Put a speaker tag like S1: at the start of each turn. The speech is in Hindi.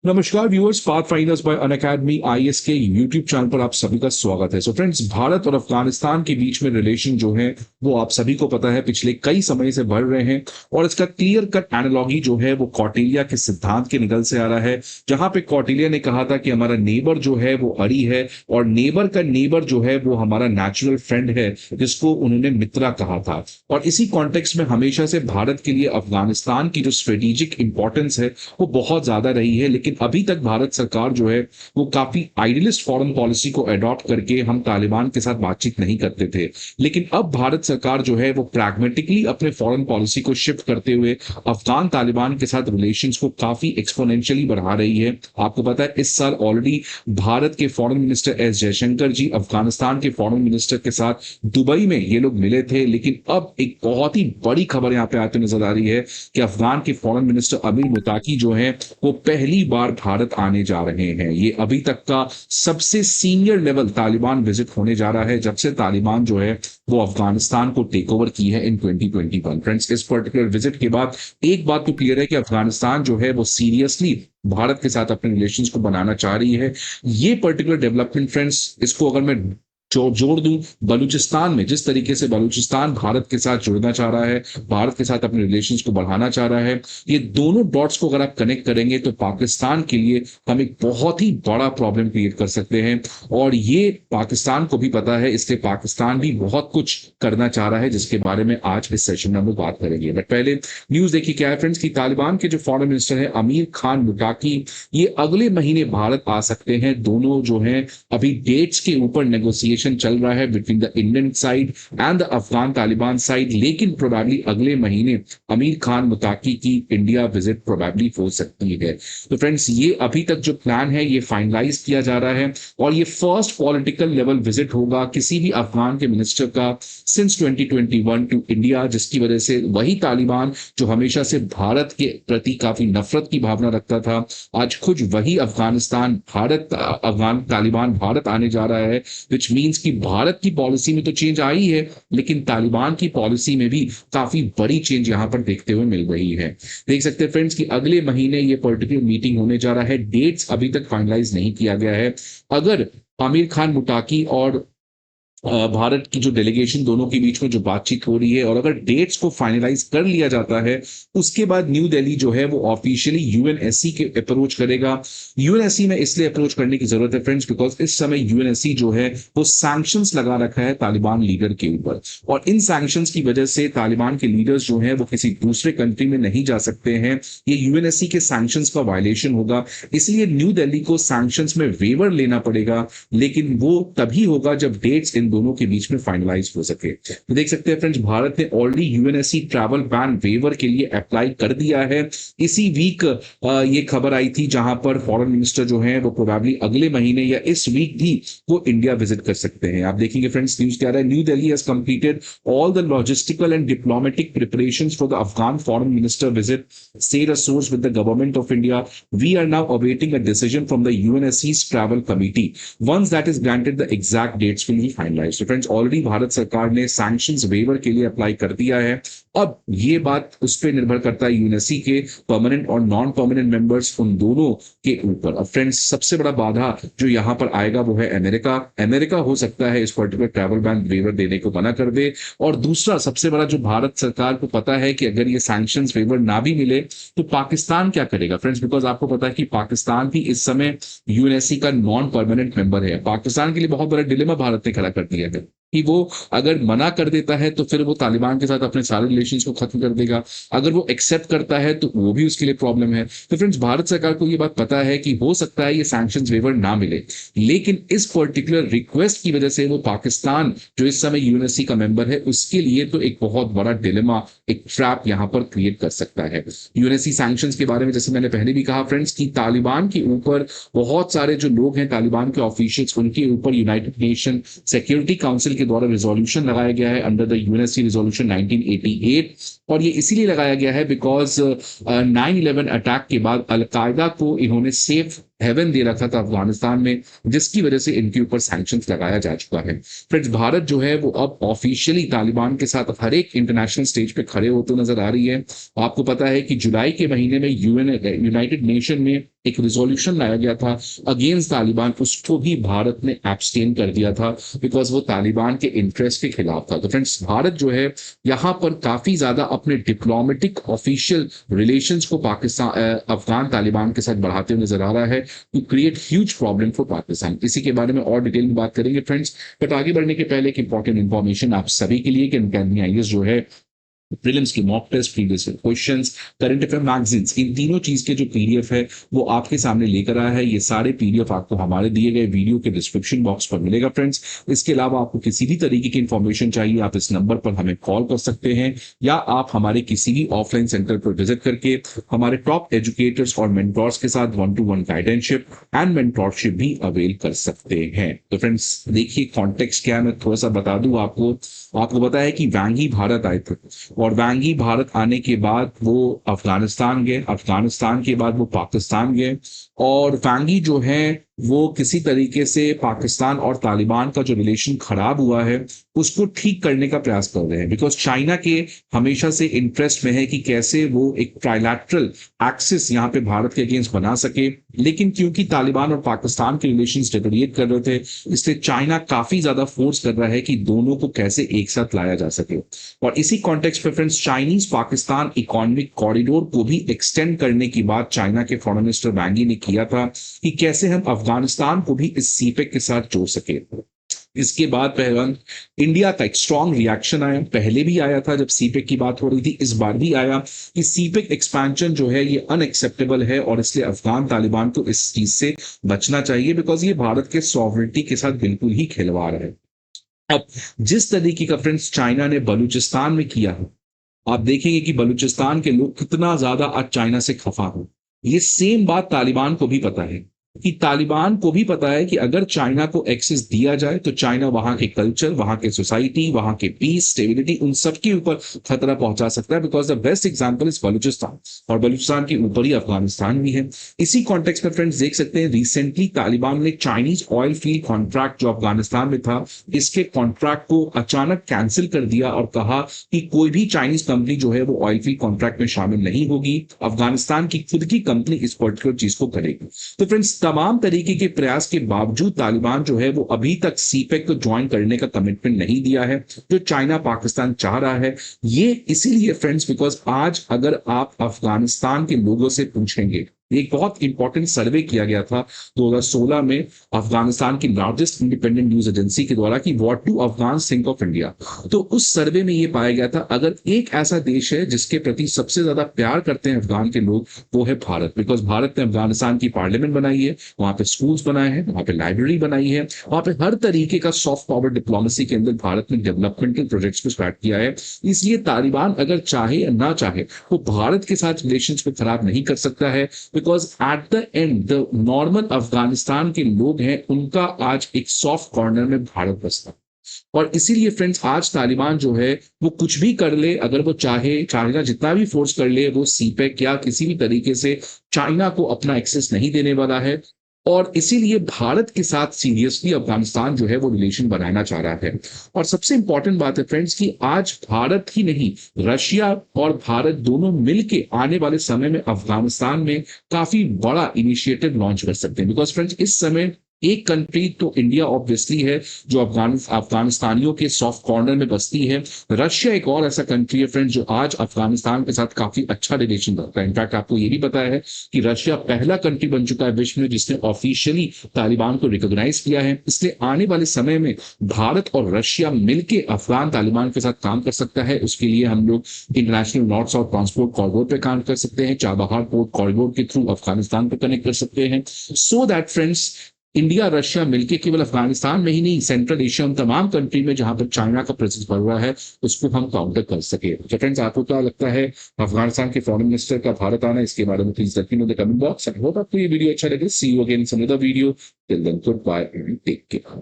S1: नमस्कार viewers, path finders bye Unacademy IAS के यूट्यूब चैनल पर आप सभी का स्वागत है। सो फ्रेंड्स, भारत और अफगानिस्तान के बीच में रिलेशन जो है वो आप सभी को पता है पिछले कई समय से बढ़ रहे हैं। और इसका क्लियर कट एनालॉगी जो है वो कौटिल्य के सिद्धांत के निकल से आ रहा है, जहां पे कौटिल्य ने कहा था कि हमारा नेबर जो है वो अड़ी है और नेबर का नेबर जो है वो हमारा नेचुरल फ्रेंड है, जिसको उन्होंने मित्रा कहा था। और इसी कॉन्टेक्स्ट में हमेशा से भारत के लिए अफगानिस्तान की जो स्ट्रेटेजिक इंपॉर्टेंस है वो बहुत ज्यादा रही है। लेकिन अभी तक भारत सरकार जो है वो काफी आइडियलिस्ट फॉरेन पॉलिसी को अडॉप्ट करके हम तालिबान के साथ बातचीत नहीं करते थे। लेकिन अब भारत सरकार जो है वो प्रैग्मेटिकली अपने फॉरेन पॉलिसी को शिफ्ट करते हुए अफगान तालिबान के साथ रिलेशंस को काफी एक्सपोनेंशियली बढ़ा रही है। आपको पता है इस साल ऑलरेडी भारत के फॉरेन मिनिस्टर एस जयशंकर जी अफगानिस्तान के फॉरेन मिनिस्टर के साथ दुबई में ये लोग मिले थे। लेकिन अब एक बहुत ही बड़ी खबर यहाँ पे आते नजर आ रही है कि अफगान के फॉरेन मिनिस्टर अमीर मुताकी जो है वो पहली बार भारत आने जा रहे हैं। ये अभी तक का सबसे सीनियर लेवल तालिबान विजिट होने जा रहा है जब से तालिबान जो है वो अफगानिस्तान को टेक ओवर की है इन 2021। फ्रेंड्स, इस पर्टिकुलर विजिट के बाद एक बात तो क्लियर है कि अफगानिस्तान जो है वो सीरियसली भारत के साथ अपने रिलेशंस को बनाना चाह रही है। ये पर्टिकुलर डेवलपमेंट फ्रेंड्स, इसको अगर मैं जोड़ दूं, बलूचिस्तान में जिस तरीके से बलूचिस्तान भारत के साथ जुड़ना चाह रहा है, भारत के साथ अपने रिलेशंस को बढ़ाना चाह रहा है, ये दोनों डॉट्स को अगर आप कनेक्ट करेंगे तो पाकिस्तान के लिए हम एक बहुत ही बड़ा प्रॉब्लम क्रिएट कर सकते हैं। और ये पाकिस्तान को भी पता है, इसलिए पाकिस्तान भी बहुत कुछ करना चाह रहा है, जिसके बारे में आज इस सेशन में हम लोग बात करेंगे। बट पहले न्यूज देखिए क्या है फ्रेंड्स, की तालिबान के जो फॉरेन मिनिस्टर है अमीर खान मुटाकी, ये अगले महीने भारत आ सकते हैं। दोनों जो है अभी डेट्स के ऊपर नेगोशिएशन चल रहा है between the Indian side and the Afghan Taliban side. लेकिन प्रोबेबली अगले महीने अमीर खान मुताकी की इंडिया विजिट प्रोबेबली हो सकती है। तो फ्रेंड्स, ये अभी तक जो प्लान है ये फाइनलाइज किया जा रहा है और ये फर्स्ट पॉलिटिकल लेवल विजिट होगा किसी भी अफगान के मिनिस्टर का सिंस 2021 टू इंडिया, जिसकी वजह से वही तालिबान जो हमेशा से भारत के प्रति काफी नफरत की भावना रखता था, आज खुद वही अफगान तालिबान भारत आने जा रहा है। विच मीन्स कि भारत की पॉलिसी में तो चेंज आई है, लेकिन तालिबान की पॉलिसी में भी काफी बड़ी चेंज यहां पर देखते हुए मिल रही है। देख सकते हैं फ्रेंड्स कि अगले महीने ये पर्टिकुलर मीटिंग होने जा रहा है। डेट्स अभी तक फाइनलाइज नहीं किया गया है। अगर आमिर खान मुटाकी और भारत की जो डेलीगेशन दोनों के बीच में जो बातचीत हो रही है और अगर डेट्स को फाइनलाइज कर लिया जाता है, उसके बाद न्यू दिल्ली जो है वो ऑफिशियली यूएनएससी के अप्रोच करेगा। यूएनएससी में इसलिए अप्रोच करने की जरूरत है फ्रेंड्स बिकॉज इस समय यूएनएससी जो है वो सैंक्शंस लगा रखा है तालिबान लीडर के ऊपर, और इन सैंक्शंस की वजह से तालिबान के लीडर्स जो है वो किसी दूसरे कंट्री में नहीं जा सकते हैं। ये यूएनएससी के सैंक्शंस का वायलेशन होगा, इसलिए न्यू दिल्ली को सैंक्शंस में वेवर लेना पड़ेगा। लेकिन वो तभी होगा जब डेट्स इन दोनों के बीच में फाइनलाइज हो सके। तो देख सकते हैं फ्रेंड्स, भारत ने already UNSC travel ban waiver के लिए अप्लाई कर दिया है। इसी वीक ये खबर आई थी जहां पर फॉरेन मिनिस्टर जो है वो प्रोबेबली अगले महीने या इस वीक भी वो इंडिया विजिट कर सकते हैं। आप देखेंगे फ्रेंड्स, न्यूज क्या रहा है, new Delhi has completed all the logistical and diplomatic preparations for the Afghan foreign minister visit, said a source with the government of India. We are now awaiting a decision from the UNSC's travel committee. Once that is granted, the exact dates will be finalized. So friends, already Bharat सरकार ने sanctions waiver के लिए अप्लाई कर दिया है। अब ये बात उस पर निर्भर करता है यूएनएससी के परमानेंट और नॉन परमानेंट मेंबर्स उन दोनों के ऊपर। अब फ्रेंड्स, सबसे बड़ा बाधा जो यहाँ पर आएगा वो है अमेरिका। अमेरिका हो सकता है इस पर्टिकुलर ट्रैवल बैन वेवर देने को मना कर दे। और दूसरा सबसे बड़ा जो भारत सरकार को पता है कि अगर ये सैंक्शंस वेवर ना भी मिले तो पाकिस्तान क्या करेगा फ्रेंड्स, बिकॉज आपको पता है कि पाकिस्तान भी इस समय यूएनएससी का नॉन परमानेंट मेंबर है। पाकिस्तान के लिए बहुत बड़ा डिलेमा भारत ने खड़ा कर दिया है कि वो अगर मना कर देता है तो फिर वो तालिबान के साथ अपने सारे रिलेशंस को खत्म कर देगा, अगर वो एक्सेप्ट करता है तो वो भी उसके लिए प्रॉब्लम है। तो फ्रेंड्स, भारत सरकार को ये बात पता है कि हो सकता है ये सैंक्शंस वेवर ना मिले, लेकिन इस पर्टिकुलर रिक्वेस्ट की वजह से वो पाकिस्तान जो इस समय यूएनएससी का मेंबर है उसके लिए तो एक बहुत बड़ा डिलेमा, एक ट्रैप यहां पर क्रिएट कर सकता है। यूएनएससी सैंक्शंस के बारे में जैसे मैंने पहले भी कहा फ्रेंड्स कि तालिबान के ऊपर बहुत सारे जो लोग हैं तालिबान के ऑफिशियल्स, उनके ऊपर यूनाइटेड नेशन सिक्योरिटी काउंसिल के द्वारा रिजोल्यूशन लगाया गया है अंडर द यूएनएससी रिजोल्यूशन 1988। और ये इसीलिए लगाया गया है बिकॉज 9/11 अटैक के बाद अलकायदा को इन्होंने सेफ हेवन दे रखा था अफगानिस्तान में, जिसकी वजह से इनके ऊपर सैंक्शंस लगाया जा चुका है। फ्रेंड्स, भारत जो है वो अब ऑफिशियली तालिबान के साथ हर एक इंटरनेशनल स्टेज पे खड़े होते नजर आ रही है। आपको पता है कि जुलाई के महीने में यूनाइटेड नेशन में एक रिजोल्यूशन लाया गया था अगेंस्ट तालिबान, उसको भी भारत ने एब्सटेन कर दिया था बिकॉज वो तालिबान के इंटरेस्ट के खिलाफ था। तो फ्रेंड्स, भारत जो है यहाँ पर काफी ज्यादा अपने डिप्लोमेटिक ऑफिशियल रिलेशंस को पाकिस्तान अफगान तालिबान के साथ बढ़ाते हुए नजर आ रहा है, to create huge problem for Pakistan. इसी के बारे में और डिटेल में बात करेंगे फ्रेंड्स, बट आगे बढ़ने के पहले एक इंपॉर्टेंट इन्फॉर्मेशन आप सभी के लिए कि अकेडमी आईएएस जो है प्रीलिम्स की mock test, previous questions, current affair magazines, इन तीनों चीज के जो पीडीएफ है वो आपके सामने लेकर आया है। ये सारे पीडीएफ आपको हमारे दिए गए वीडियो के डिस्क्रिप्शन बॉक्स पर मिलेगा फ्रेंड्स। इसके अलावा आपको किसी भी तरीके की इंफॉर्मेशन चाहिए, आप इस नंबर पर हमें कॉल कर सकते हैं या आप हमारे किसी भी ऑफलाइन सेंटर पर विजिट करके हमारे टॉप एजुकेटर्स और मेंटोर्स के साथ 1-to-1 गाइडेंशिप एंड मेंटोरशिप भी अवेल कर सकते हैं। तो फ्रेंड्स देखिए, कॉन्टेक्स्ट क्या है मैं थोड़ा सा बता दूं आपको। आपको पता है कि वांग ही भारत आए थे और वांग ही भारत आने के बाद वो अफगानिस्तान गए, अफगानिस्तान के बाद वो पाकिस्तान गए, और वांग ही जो है वो किसी तरीके से पाकिस्तान और तालिबान का जो रिलेशन खराब हुआ है उसको ठीक करने का प्रयास कर रहे हैं, बिकॉज चाइना के हमेशा से इंटरेस्ट में है कि कैसे वो एक ट्राइलैटरल एक्सिस यहाँ पे भारत के अगेंस्ट बना सके। लेकिन क्योंकि तालिबान और पाकिस्तान के रिलेशंस डिटोरिएट कर रहे थे, इसलिए चाइना काफी ज्यादा फोर्स कर रहा है कि दोनों को कैसे एक साथ लाया जा सके। और इसी कॉन्टेक्स्ट पे friends, Chinese Pakistan economic corridor को भी एक्सटेंड करने की बात चाइना के फॉरेन मिनिस्टर वांग ही ने किया था कि कैसे हम अफगानिस्तान को भी इस सीपेक के साथ जोड़ सके। इसके बाद पहलवान इंडिया का एक स्ट्रॉन्ग रिएक्शन आया, पहले भी आया था जब सीपेक की बात हो रही थी, इस बार भी आया कि सीपेक एक्सपेंशन जो है ये अनएक्सेप्टेबल है और इसलिए अफगान तालिबान को इस चीज से बचना चाहिए, बिकॉज ये भारत के सॉवरेनिटी के साथ बिल्कुल ही खिलवाड़ है। अब जिस तरीके का फ्रेंड्स चाइना ने बलूचिस्तान में किया है, आप देखेंगे कि बलूचिस्तान के लोग कितना ज्यादा आज चाइना से खफा हो। ये सेम बात तालिबान को भी पता है कि तालिबान को भी पता है कि अगर चाइना को एक्सेस दिया जाए तो चाइना वहां के कल्चर, वहां के सोसाइटी, वहां के पीस, स्टेबिलिटी, उन सब के ऊपर खतरा पहुंचा सकता है, because the best example is Balochistan, और बलूचिस्तान के ऊपर ही अफगानिस्तान भी है। इसी कॉन्टेक्स्ट में फ्रेंड्स देख सकते हैं रिसेंटली तालिबान ने चाइनीज ऑयल फील्ड कॉन्ट्रैक्ट जो अफगानिस्तान में था, इसके कॉन्ट्रैक्ट को अचानक कैंसिल कर दिया और कहा कि कोई भी चाइनीज कंपनी जो है वो ऑयल फील्ड कॉन्ट्रैक्ट में शामिल नहीं होगी, अफगानिस्तान की खुद की कंपनी इस पर्टिकुलर चीज को करेगी। तो फ्रेंड्स, तमाम तरीके के प्रयास के बावजूद तालिबान जो है वो अभी तक सीपेक को ज्वाइन करने का कमिटमेंट नहीं दिया है, जो चाइना पाकिस्तान चाह रहा है। ये इसीलिए फ्रेंड्स, बिकॉज आज अगर आप अफगानिस्तान के लोगों से पूछेंगे, एक बहुत इंपॉर्टेंट सर्वे किया गया था 2016 में अफगानिस्तान की लार्जेस्ट इंडिपेंडेंट न्यूज एजेंसी के द्वारा कि what do Afghan think of India. तो उस सर्वे में ये पाया गया था अगर एक ऐसा देश है जिसके प्रति सबसे ज्यादा प्यार करते हैं अफगान के लोग, वो है भारत, बिकॉज भारत ने अफगानिस्तान की पार्लियामेंट बनाई है, वहां पे स्कूल्स बनाए हैं, वहां पे लाइब्रेरी बनाई है, वहां पे हर तरीके का सॉफ्ट पावर डिप्लोमेसी के अंदर भारत ने डेवलपमेंटल प्रोजेक्ट्स को स्टार्ट किया है। इसलिए तालिबान अगर चाहे या ना चाहे वो भारत के साथ रिलेशंस को खराब नहीं कर सकता है, because at the end the normal Afghanistan के लोग हैं, उनका आज एक सॉफ्ट कॉर्नर में भारत बसता। और इसीलिए फ्रेंड्स, आज तालिबान जो है वो कुछ भी कर ले, अगर वो चाहेगा जितना भी फोर्स कर ले, वो सीपेक या किसी भी तरीके से चाइना को अपना एक्सेस नहीं देने वाला है। और इसीलिए भारत के साथ सीरियसली अफगानिस्तान जो है वो रिलेशन बनाना चाह रहा है। और सबसे इंपॉर्टेंट बात है फ्रेंड्स कि आज भारत ही नहीं, रशिया और भारत दोनों मिलके आने वाले समय में अफगानिस्तान में काफी बड़ा इनिशिएटिव लॉन्च कर सकते हैं, बिकॉज फ्रेंड्स इस समय एक कंट्री तो इंडिया ऑब्वियसली है जो अफगानिस्तानियों के सॉफ्ट कॉर्नर में बसती है। रशिया एक और ऐसा कंट्री है फ्रेंड्स जो आज अफगानिस्तान के साथ काफी अच्छा रिलेशन रखता है। इनफैक्ट आपको ये भी पता है कि रशिया पहला कंट्री बन चुका है विश्व में जिसने ऑफिशियली तालिबान को रिकॉग्नाइज किया है। इसलिए आने वाले समय में भारत और रशिया मिलकर अफगान तालिबान के साथ काम कर सकता है। उसके लिए हम लोग international north south transport corridor पे काम कर सकते हैं, चाबहार पोर्ट कॉरिडोर के थ्रू अफगानिस्तान पे कनेक्ट कर सकते हैं, so that friends India Russia मिलकर केवल अफगानिस्तान में ही नहीं, सेंट्रल एशिया उन तमाम कंट्री में जहां पर चाइना का प्रेजेंस बढ़ रहा है उसको हम काउंटर कर सके। तो फ्रेंड्स, आपको क्या लगता है अफगानिस्तान के फॉरेन मिनिस्टर का भारत आना, इसके बारे में please let me know in the comment box. I hope आपको ये वीडियो अच्छा लगे। See you again in some other video. Till then goodbye and take care.